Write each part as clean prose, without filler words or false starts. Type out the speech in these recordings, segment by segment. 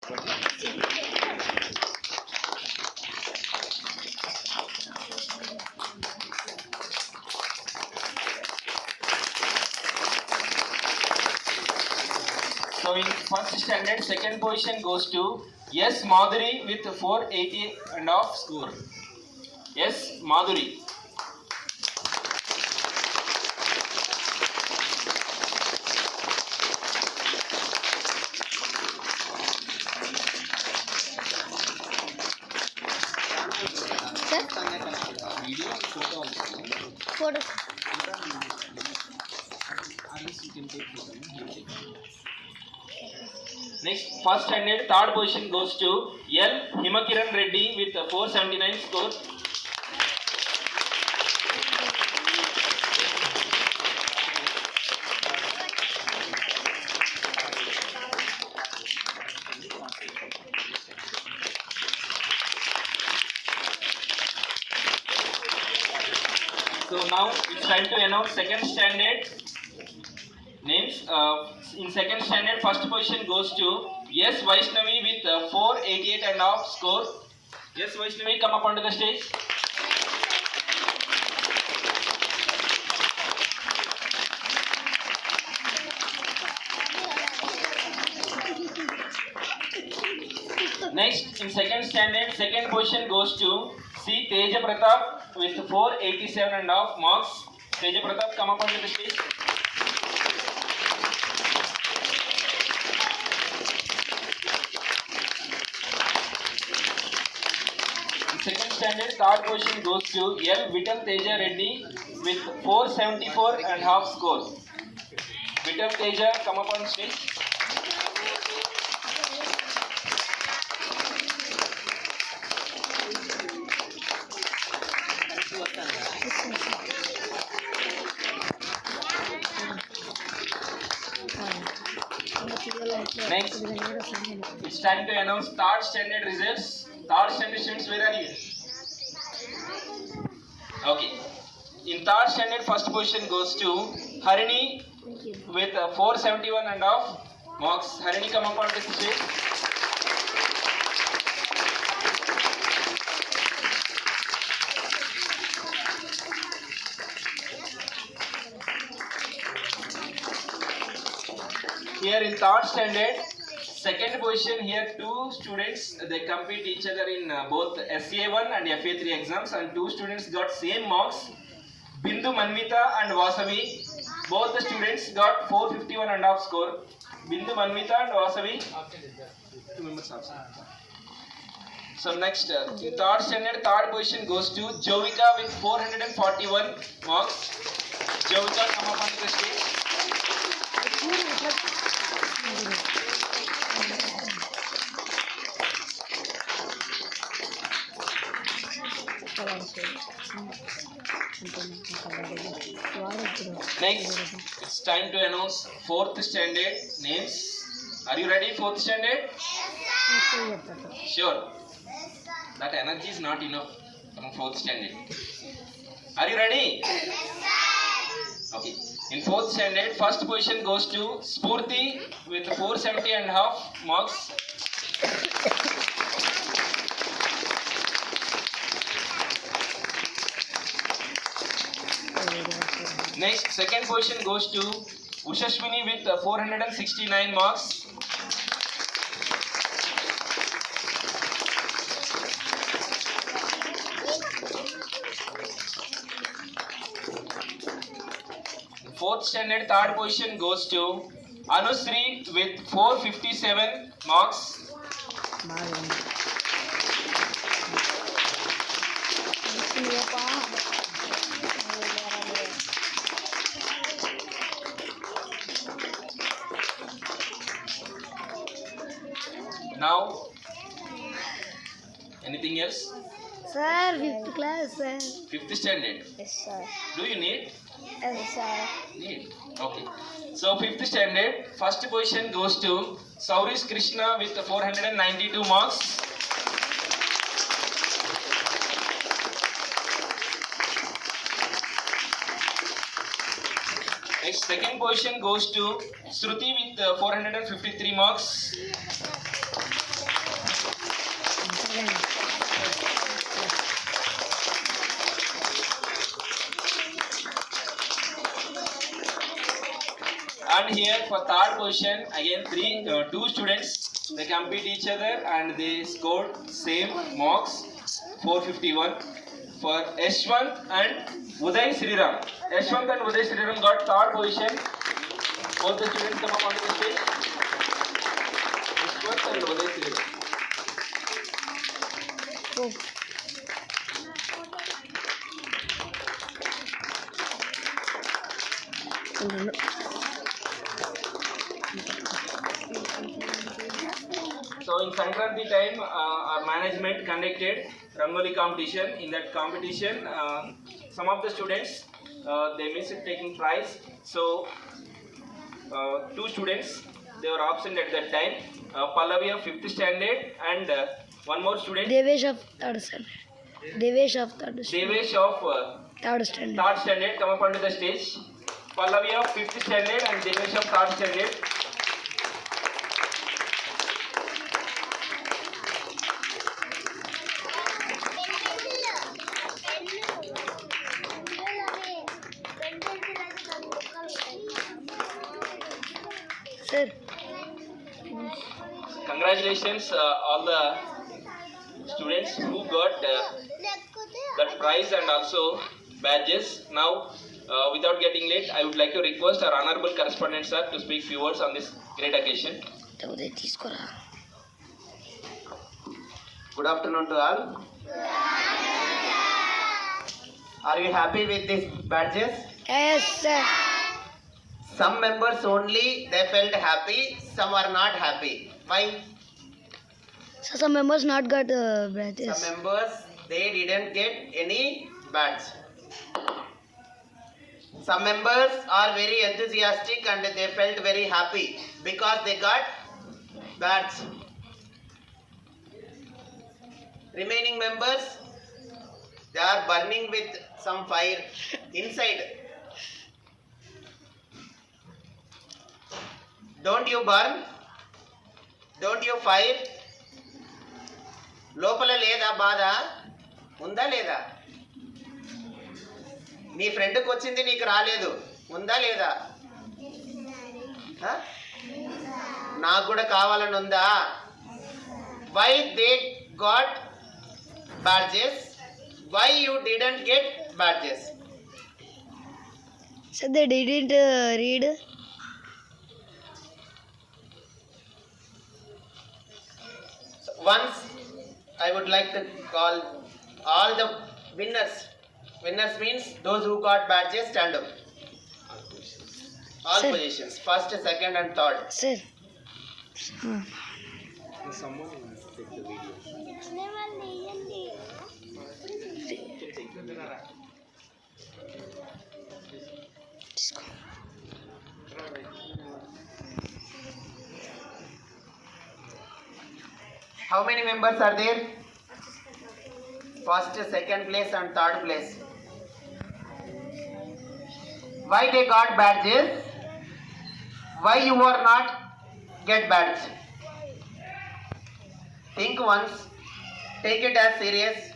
So in first standard, second position goes to S. Madhuri with 480 and half score. S. Madhuri. Photo. Next, first standard, third position goes to L. Himakiran Reddy with 479 score. So now it's time to announce second standard names. In second standard, first position goes to S. Vaishnavi with 488 and half score. Yes, Vaishnavi, come up onto the stage. Next, in second standard, second position goes to C. Teja Pratap with 487 and half marks. Teja Pratap, come up onto the stage. In second standard, third position goes to L. Vital Teja Reddy with 474 and half score. Vital Teja, come up on stage. Next, it's time to announce third standard results. Third standard students, where are you? Okay. In third standard, first position goes to Harini with 471 and half marks. Harini, come up on the stage. Here in third standard, second position, here two students, they compete each other in both SCA1 and FA3 exams, and two students got same marks. Bindu Manvita and Vasavi, both the students got 451 and half score. Bindu Manvita and Vasavi, 2 members absent. So next, in third standard, third position goes to Jovika with 441 marks. Jovika, come up on the stage. Next, it's time to announce fourth standard names. Are you ready, fourth standard? Sure. That energy is not enough from fourth standard. Are you ready? Okay. In fourth standard, first position goes to Spurti with 470 and half marks. Next, second position goes to Ushashwini with 469 marks. Fourth standard, third position goes to Anusri with 457 marks. Now, anything else? Sir, 5th class, sir. 5th standard. Yes, sir. Do you need? Yes, sir. Need. Okay. So 5th standard, first position goes to Sauris Krishna with 492 marks. Next, second position goes to Shruti with 453 marks. for third position, again two students, they compete each other and they scored same marks, 451. For Yashwant and Uday Sriram. Yashwant and Uday Sriram got third position. Both the students come up on the stage. Yashwant and Uday Sriram. Oh. So in Sankranti time, our management conducted Rangoli competition. In that competition, some of the students they missed taking prize. So two students they were absent at that time. Pallavi of 5th standard and one more student. Devesh of third standard. Devesh of third standard. Devesh of Third standard. third standard come up onto the stage. Pallavi of 5th standard and Devesh of third standard. Sir. Congratulations all the students who got that prize and also badges. Now, without getting late, I would like to request our honorable correspondent sir to speak few words on this great occasion. Good afternoon to all. Are you happy with these badges? Yes, sir. Some members only they felt happy, some are not happy. Why? So some members not got badges. Some members they didn't get any badge. Some members are very enthusiastic and they felt very happy because they got badge. Remaining members they are burning with some fire inside. Don't you burn? Don't you fire? లోపల లేదా బాధ ఉందా లేదా? నీ ఫ్రెండ్కి వచ్చింది నీకు రాలేదు ఉందా లేదా? నాకు కూడా కావాలని ఉందా? Why they got badges? Why you didn't get badges? So they didn't read. Once I would like to call all the winners. Winners means those who got badges, stand up. All Sir. positions, first, second and third. Sir. Disco. How many members are there? First, second place and third place. Why they got badges? Why you are not get badge? Think once. Take it as serious.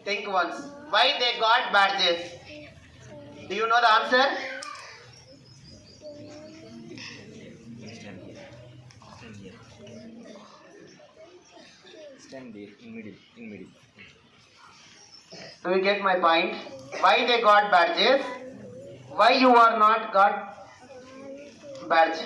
Think once. Why they got badges? Do you know the answer? Stand there in middle. Do you get my point? Why they got badges? Why you are not got badge?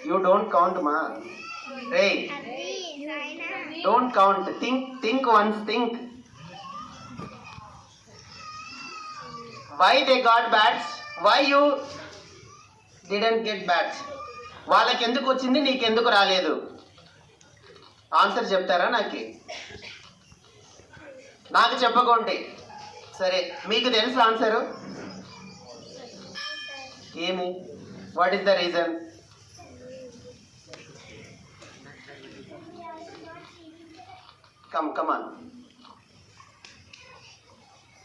You don't count, ma. Hey, don't count. Think once. Think. Why they got badge? Why you didn't get badge? వాళ్ళకి ఎందుకు వచ్చింది నీకు ఎందుకు రాలేదు? Answer చెప్తారా నాకు చెప్పకుంటే సరే మీకు తెలుసు ఆన్సరు ఏమి? What is the reason? come on.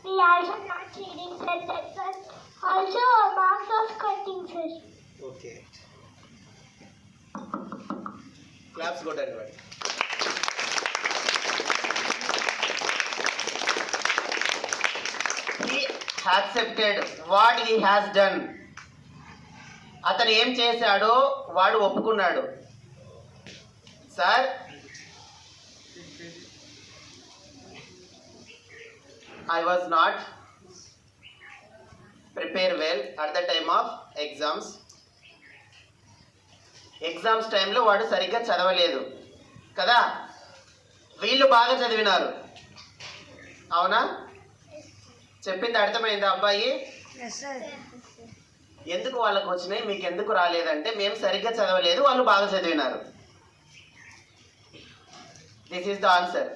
We also not reading sentences. Also, marks of cutting, sir. Okay, claps కొట్టండి వాడి. He accepted what he has done. అతను ఏం చేశాడో వాడు ఒప్పుకున్నాడు. Sir, I was not prepare well at the time of exams. Exams టైంలో వాడు సరిగ్గా చదవలేదు కదా, వీళ్ళు బాగా చదివినారు. అవునా? చెప్పింది అర్థమైందా అబ్బాయి? ఎందుకు వాళ్ళకు వచ్చినాయి మీకు ఎందుకు రాలేదంటే మేము సరిగ్గా చదవలేదు, వాళ్ళు బాగా చదివినారు. This is the answer.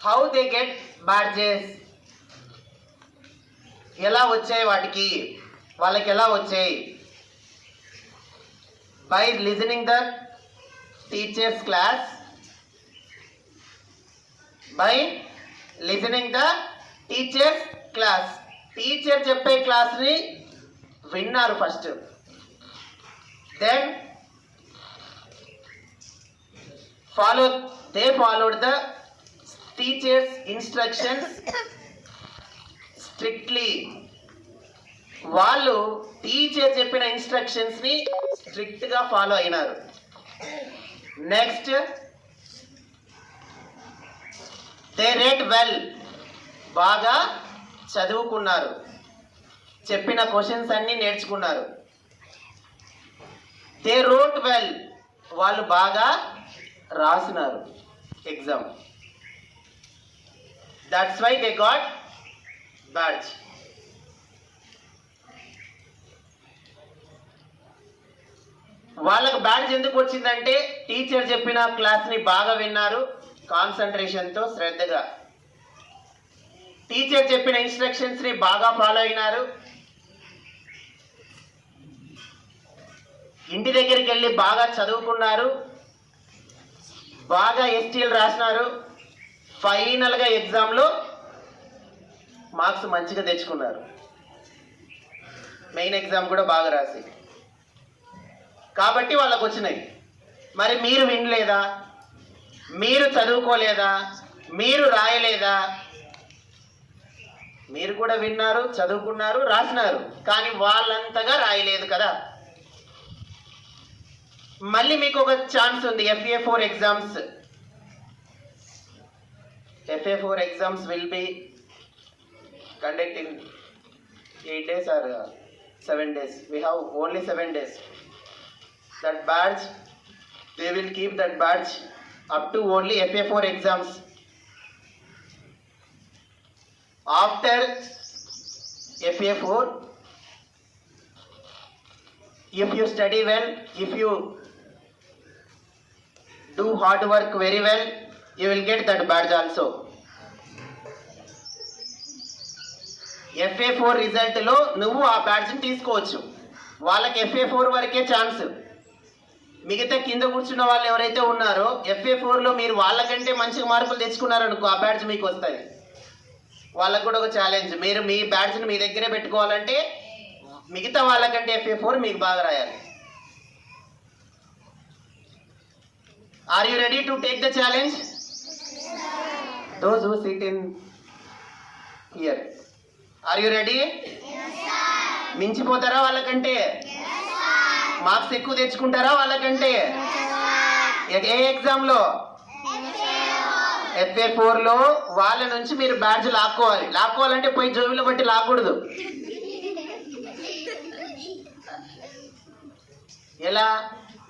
How they get badges, ఎలా వచ్చాయి వాటికి, వాళ్ళకి ఎలా వచ్చాయి? By listening the teachers class, by listening the teachers class. Teacher చెప్పే క్లాస్ని విన్నారు first, then they followed the teacher's instructions strictly. వాళ్ళు టీచర్ చెప్పిన ఇన్స్ట్రక్షన్స్ ని స్ట్రిక్ట్ గా ఫాలో అయినారు. నెక్స్ట్, దే read well, బాగా చదువుకున్నారు, చెప్పిన క్వశ్చన్స్ అన్ని నేర్చుకున్నారు. దే wrote well, వాళ్ళు బాగా రాసినారు exam. That's why they got badge. వాళ్ళకు బ్యాడ్జ్ ఎందుకు వచ్చిందంటే టీచర్ చెప్పిన క్లాస్ని బాగా విన్నారు, కాన్సన్ట్రేషన్తో శ్రద్ధగా. టీచర్ చెప్పిన ఇన్స్ట్రక్షన్స్ని బాగా ఫాలో అయినారు. ఇంటి దగ్గరికి వెళ్ళి బాగా చదువుకున్నారు, బాగా ఎస్టీలు రాసినారు. ఫైనల్గా ఎగ్జామ్లో మార్క్స్ మంచిగా తెచ్చుకున్నారు, మెయిన్ ఎగ్జామ్ కూడా బాగా రాసి. కాబట్టి వాళ్ళకు వచ్చినాయి. మరి మీరు వినలేదా? మీరు చదువుకోలేదా? మీరు రాయలేదా? మీరు కూడా విన్నారు, చదువుకున్నారు, రాసినారు, కానీ వాళ్ళంతగా రాయలేదు కదా. మళ్ళీ మీకు ఒక ఛాన్స్ ఉంది. FA4 exams. FA4 exams will be conduct in 8 days or 7 days. We have only 7 days. That badge, they will keep that badge up to only FA4 exams. After FA4, if you study well, if you do hard work very well, you will get that badge also. FA4 result లో నువ్వు ఆ బ్యాడ్జ్ని తీసుకోవచ్చు. వాళ్ళకి FA4 వరకే chance. మిగతా కింద కూర్చున్న వాళ్ళు ఎవరైతే ఉన్నారో FA4లో మీరు వాళ్ళకంటే మంచిగా మార్కులు తెచ్చుకున్నారనుకో, ఆ బ్యాడ్జ్ మీకు వస్తుంది. వాళ్ళకు కూడా ఒక ఛాలెంజ్, మీరు మీ బ్యాడ్జ్ని మీ దగ్గరే పెట్టుకోవాలంటే మిగతా వాళ్ళకంటే FA4 మీకు బాగా రాయాలి. Are you ready to take the challenge? Those who sit in here, are you ready? మించిపోతారా వాళ్ళకంటే? మార్క్స్ ఎక్కువ తెచ్చుకుంటారా వాళ్ళకంటే? ఏ ఎగ్జామ్లో? FA4లో వాళ్ళ నుంచి మీరు బ్యాడ్జ్ లాక్కోవాలి. లాక్కోవాలంటే పోయి జోబులో బట్టి లాక్కూడదు. ఎలా?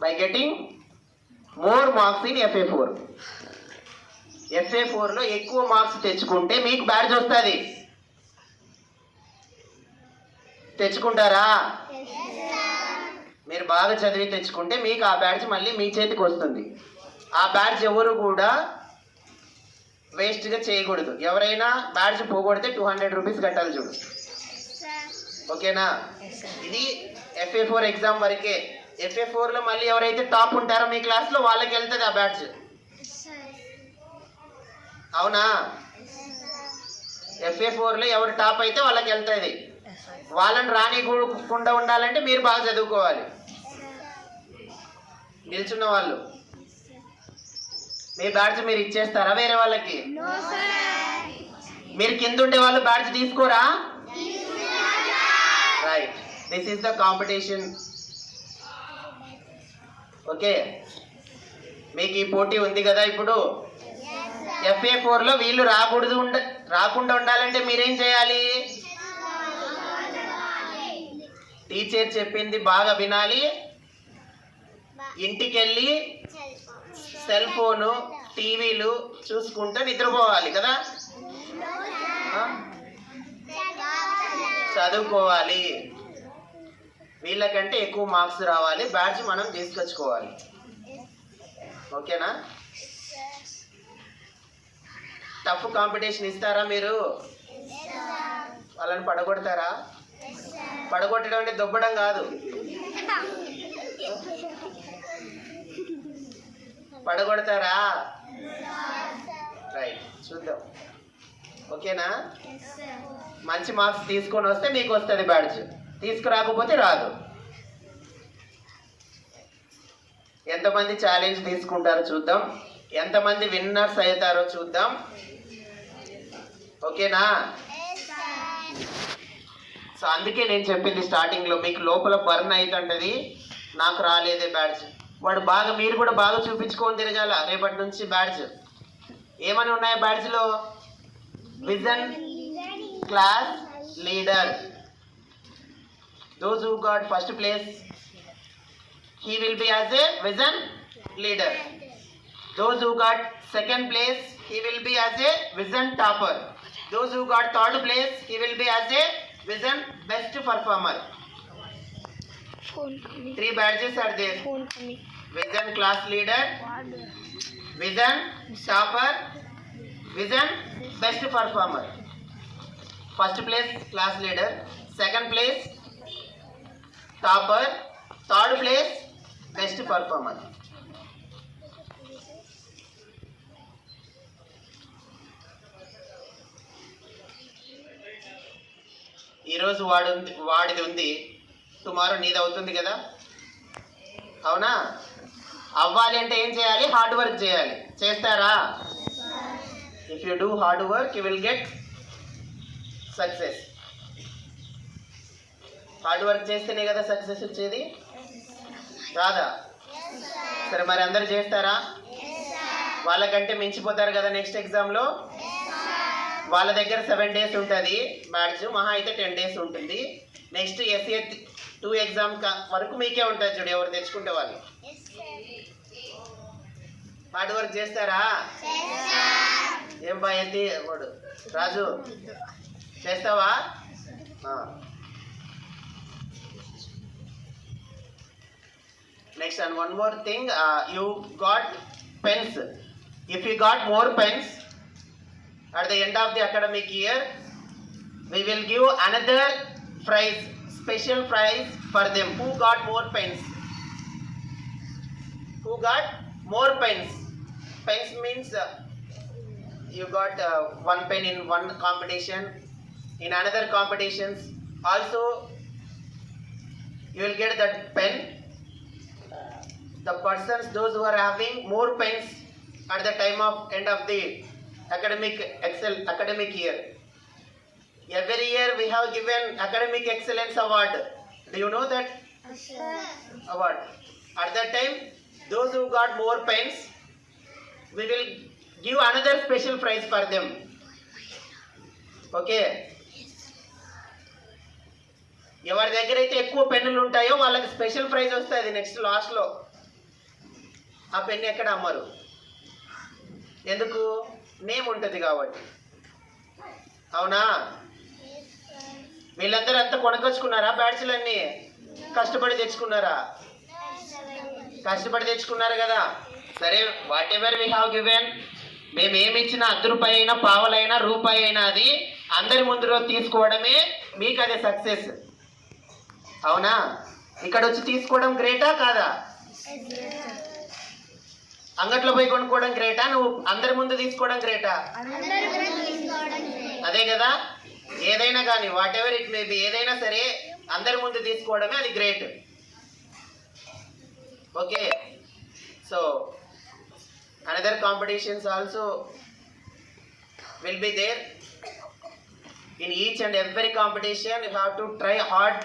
By getting more marks in FA4. FA4లో ఎక్కువ మార్క్స్ తెచ్చుకుంటే మీకు బ్యాడ్జ్ వస్తుంది. తెచ్చుకుంటారా? మీరు బాగా చదివి తెచ్చుకుంటే మీకు ఆ బ్యాడ్జ్ మళ్ళీ మీ చేతికి వస్తుంది. ఆ బ్యాడ్జ్ ఎవరు కూడా వేస్ట్గా చేయకూడదు. ఎవరైనా బ్యాడ్జ్ పోగొడితే 200 రూపీస్ కట్టాలి చూడు. ఓకేనా? ఇది FA4 ఎగ్జామ్ వరకే. FA4లో మళ్ళీ ఎవరైతే టాప్ ఉంటారో మీ క్లాస్లో వాళ్ళకి వెళ్తుంది ఆ బ్యాడ్జ్. అవునా? FA4లో ఎవరు టాప్ అయితే వాళ్ళకి వెళ్తుంది. వాళ్ళని రానికుండా ఉండాలంటే మీరు బాగా చదువుకోవాలి. నిల్చున్న వాళ్ళు మీ బ్యాడ్జ్ మీరు ఇచ్చేస్తారా వేరే వాళ్ళకి? మీరు కింద ఉండే వాళ్ళు బ్యాడ్జ్ తీసుకోరా? Right, this is the competition. Okay, మీకు ఈ పోటీ ఉంది కదా ఇప్పుడు. FA4లో వీళ్ళు రాకుండా ఉండాలంటే మీరేం చేయాలి? టీచర్ చెప్పింది బాగా వినాలి. ఇంటికి వెళ్ళి సెల్ ఫోను టీవీలు చూసుకుంటూ నిద్రపోవాలి కదా. చదువుకోవాలి. వీళ్ళకంటే ఎక్కువ మార్క్స్ రావాలి, బ్యాడ్జ్ మనం తీసుకొచ్చుకోవాలి. ఓకేనా? టఫ్ కాంపిటీషన్ ఇస్తారా మీరు? వాళ్ళని పడగొడతారా? పడగొట్టడం అంటే దొబ్బడం కాదు, పడగొడతారా? రైట్, చూద్దాం. ఓకేనా? మంచి మార్క్స్ తీసుకొని వస్తే మీకు వస్తుంది బ్యాడ్జ్, తీసుకురాకపోతే రాదు. ఎంతమంది ఛాలెంజ్ తీసుకుంటారో చూద్దాం, ఎంతమంది విన్నర్స్ అవుతారో చూద్దాం. ఓకేనా? సో అందుకే నేను చెప్పింది స్టార్టింగ్లో, మీకు లోపల బర్న్ అవుతుంటది, నాకు రాలేదే బ్యాడ్జ్. వాడు బాగా, మీరు కూడా బాగా చూపించుకొని తిరగాల రేపటి నుంచి బ్యాడ్జ్. ఏమని ఉన్నాయి బ్యాడ్జ్లో? Vision, class leader. Those who got first place, he will be as a vision leader. Those who got second place, he will be as a vision topper. Those who got third place, he will be as a vision best performer. Three badges are there. Vision class leader, vision topper, vision best performer. First place class leader, second place topper, third place best performer. ఈరోజు వాడిది ఉంది, tomorrow నీది అవుతుంది కదా. అవునా? అవ్వాలి అంటే ఏం చేయాలి? హార్డ్ వర్క్ చేయాలి. చేస్తారా? If you do hard work you will get success. Hard work చేస్తేనే కదా సక్సెస్ వచ్చేది, రాదా? సరే, మరి అందరు చేస్తారా? వాళ్ళకంటే మించిపోతారు కదా నెక్స్ట్ ఎగ్జామ్లో. వాళ్ళ దగ్గర 7 days ఉంటుంది బ్యాడ్జ్, మహా అయితే 10 days ఉంటుంది. నెక్స్ట్ SA2 ఎగ్జామ్ వరకు మీకే ఉంటుంది చూడు, ఎవరు తెచ్చుకుంటే వాళ్ళు. హార్డ్ వర్క్ చేస్తారా? ఏం బాయ్ వాడు రాజు, చేస్తావా? Next, and one more thing, you got pens. If you got more pens at the end of the academic year, we will give another prize, special prize for them who got more pens. Who got more pens? Pens means you got one pen in one competition, in another competitions also you will get that pen. The persons, those who are having more pens at the time of end of the academic year. Every year we have given academic excellence award. Do you know that award? At that time, those who got more pens, we will give another special prize for them. Okay? ఎవరి దగ్గర అయితే ఎక్కువ పెన్నులు ఉంటాయో వాళ్ళకి special praise వస్తుంది next లాస్ట్లో. ఆ పెన్ ఎక్కడ అమ్మరు, ఎందుకు? నేమ్ ఉంటుంది కాబట్టి. అవునా? వీళ్ళందరూ అంతా కొనుకొచ్చుకున్నారా బ్యాడ్జ్లన్నీ? కష్టపడి తెచ్చుకున్నారా? కష్టపడి తెచ్చుకున్నారు కదా. సరే, what ever we have given, మేము ఏమి ఇచ్చినా ₹10 అయినా పావలైనా రూపాయి అయినా అది అందరి ముందులో తీసుకోవడమే మీకు అదే సక్సెస్. అవునా? ఇక్కడ వచ్చి తీసుకోవడం గ్రేటా కాదా? అంగట్లో పోయి కొనుక్కోవడం గ్రేటా, నువ్వు అందరి ముందు తీసుకోవడం గ్రేటా? అదే కదా, ఏదైనా కానీ what ever it may be, ఏదైనా సరే అందరి ముందు తీసుకోవడమే అది great. Okay, so another competitions also will be there. In each and every competition you have to try hard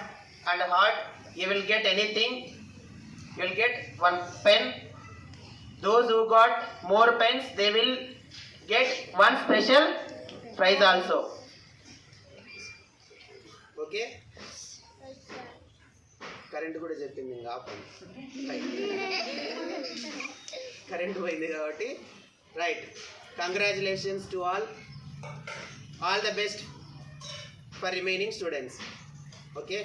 and hard. You will get anything. You will get one pen. Those who got more pens, they will get one special prize also. Okay, current కూడా చెప్పింది ఇంకా current పోయింది కాబట్టి right. Congratulations to all the best for remaining students. Okay.